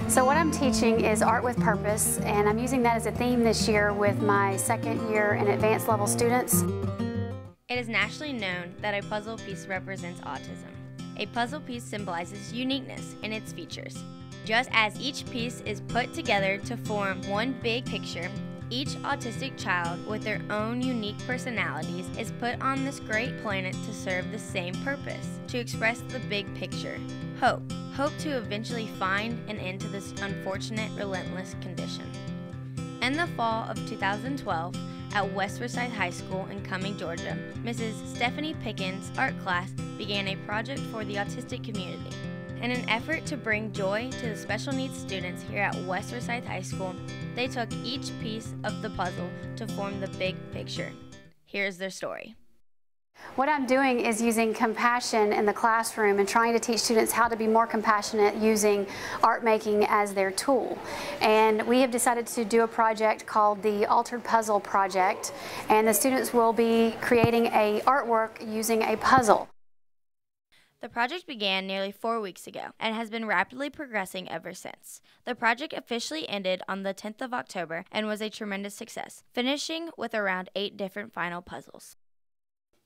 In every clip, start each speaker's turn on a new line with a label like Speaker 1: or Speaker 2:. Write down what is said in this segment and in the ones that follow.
Speaker 1: So what I'm teaching is Art with Purpose, and I'm using that as a theme this year with my second year and advanced level students.
Speaker 2: It is nationally known that a puzzle piece represents autism. A puzzle piece symbolizes uniqueness in its features. Just as each piece is put together to form one big picture, each autistic child with their own unique personalities is put on this great planet to serve the same purpose, to express the big picture, hope. Hope to eventually find an end to this unfortunate, relentless condition. In the fall of 2012, at West Forsyth High School in Cumming, Georgia, Mrs. Stephanie Pickens' art class began a project for the autistic community. In an effort to bring joy to the special needs students here at West Forsyth High School, they took each piece of the puzzle to form the big picture. Here's their story.
Speaker 1: What I'm doing is using compassion in the classroom and trying to teach students how to be more compassionate using art making as their tool. And we have decided to do a project called the Altered Puzzle Project, and the students will be creating an artwork using a puzzle.
Speaker 2: The project began nearly 4 weeks ago and has been rapidly progressing ever since. The project officially ended on the 10th of October and was a tremendous success, finishing with around 8 different final puzzles.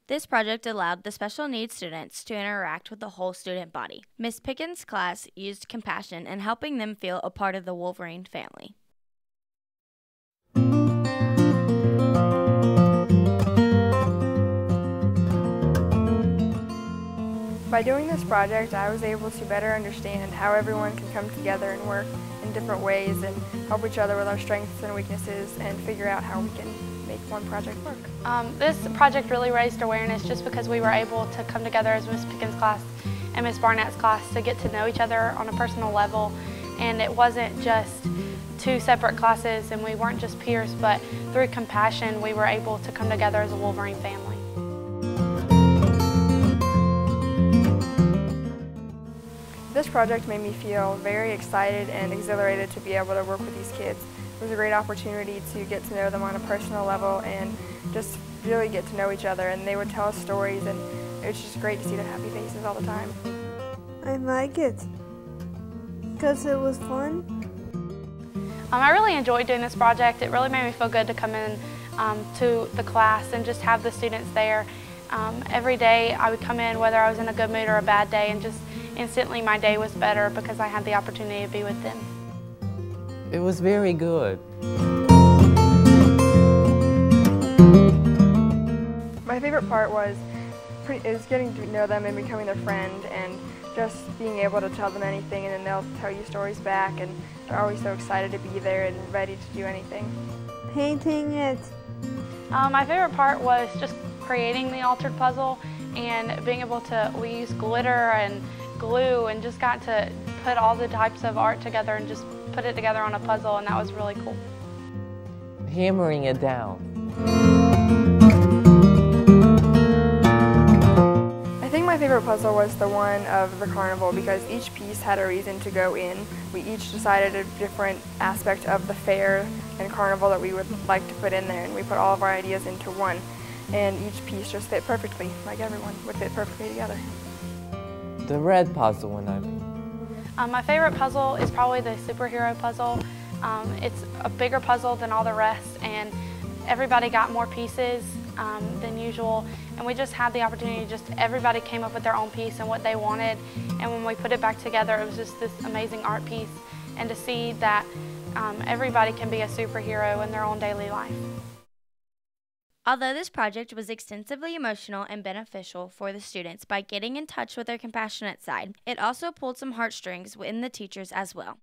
Speaker 2: This project allowed the special needs students to interact with the whole student body. Ms. Pickens' class used compassion in helping them feel a part of the Wolverine family.
Speaker 3: By doing this project, I was able to better understand how everyone can come together and work in different ways and help each other with our strengths and weaknesses and figure out how we can make one project work.
Speaker 4: This project really raised awareness just because we were able to come together as Ms. Pickens' class and Ms. Barnett's class to get to know each other on a personal level, and it wasn't just 2 separate classes and we weren't just peers, but through compassion we were able to come together as a Wolverine family.
Speaker 3: This project made me feel very excited and exhilarated to be able to work with these kids. It was a great opportunity to get to know them on a personal level and just really get to know each other, and they would tell us stories, and it was just great to see their happy faces all the time.
Speaker 5: I like it because it was fun.
Speaker 4: I really enjoyed doing this project. It really made me feel good to come in to the class and just have the students there. Every day I would come in whether I was in a good mood or a bad day, and just instantly my day was better because I had the opportunity to be with them.
Speaker 6: It was very good.
Speaker 3: My favorite part was getting to know them and becoming their friend, and just being able to tell them anything and then they'll tell you stories back, and they're always so excited to be there and ready to do anything.
Speaker 5: Painting it.
Speaker 4: My favorite part was just creating the altered puzzle and being able to, we used glitter and glue and just got to put all the types of art together and just put it together on a puzzle, and that was really cool.
Speaker 6: Hammering it down.
Speaker 3: I think my favorite puzzle was the one of the carnival because each piece had a reason to go in. We each decided a different aspect of the fair and carnival that we would like to put in there, and we put all of our ideas into one. And each piece just fit perfectly, like everyone would fit perfectly together.
Speaker 6: The red puzzle one, I mean.
Speaker 4: My favorite puzzle is probably the superhero puzzle. It's a bigger puzzle than all the rest, and everybody got more pieces than usual, and we just had the opportunity, everybody came up with their own piece and what they wanted, and when we put it back together it was just this amazing art piece, and to see that everybody can be a superhero in their own daily life.
Speaker 2: Although this project was extensively emotional and beneficial for the students by getting in touch with their compassionate side, it also pulled some heartstrings within the teachers as well.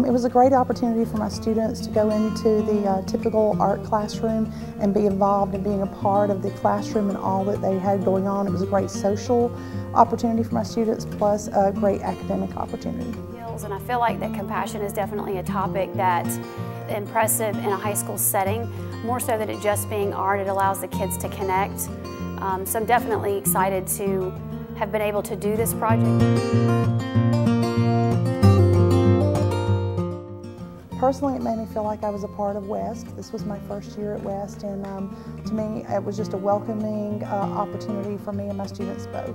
Speaker 7: It was a great opportunity for my students to go into the typical art classroom and be involved in being a part of the classroom and all that they had going on. It was a great social opportunity for my students, plus a great academic opportunity.
Speaker 1: And I feel like that compassion is definitely a topic that's impressive in a high school setting, more so than it just being art. It allows the kids to connect. So I'm definitely excited to have been able to do this project.
Speaker 7: Personally, it made me feel like I was a part of West. This was my first year at West, and to me, it was just a welcoming opportunity for me and my students both.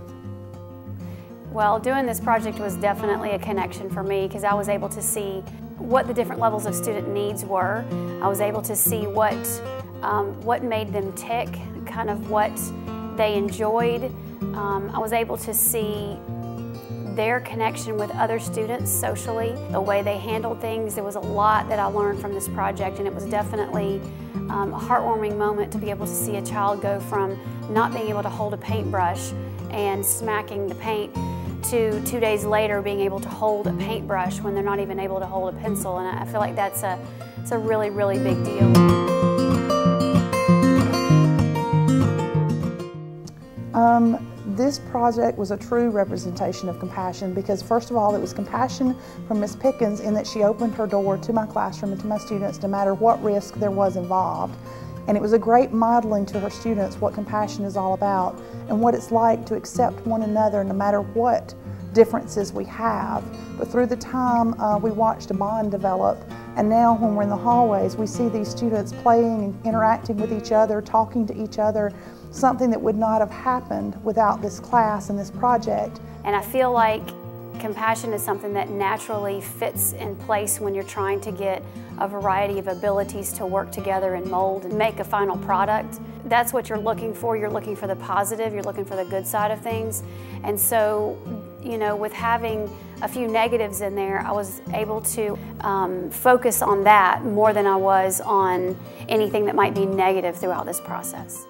Speaker 1: Well, doing this project was definitely a connection for me because I was able to see what the different levels of student needs were. I was able to see what made them tick, kind of what they enjoyed. I was able to see their connection with other students socially, the way they handled things. There was a lot that I learned from this project, and it was definitely a heartwarming moment to be able to see a child go from not being able to hold a paintbrush and smacking the paint to 2 days later being able to hold a paintbrush when they're not even able to hold a pencil. And I feel like it's a really, really big deal.
Speaker 7: This project was a true representation of compassion because, first of all, it was compassion from Ms. Pickens in that she opened her door to my classroom and to my students no matter what risk there was involved. And it was a great modeling to her students what compassion is all about and what it's like to accept one another no matter what differences we have. But through the time, we watched a bond develop, and now when we're in the hallways, we see these students playing and interacting with each other, talking to each other, something that would not have happened without this class and this project.
Speaker 1: And I feel like compassion is something that naturally fits in place when you're trying to get a variety of abilities to work together and mold and make a final product. That's what you're looking for. You're looking for the positive, you're looking for the good side of things. And so, you know, with having a few negatives in there, I was able to focus on that more than I was on anything that might be negative throughout this process.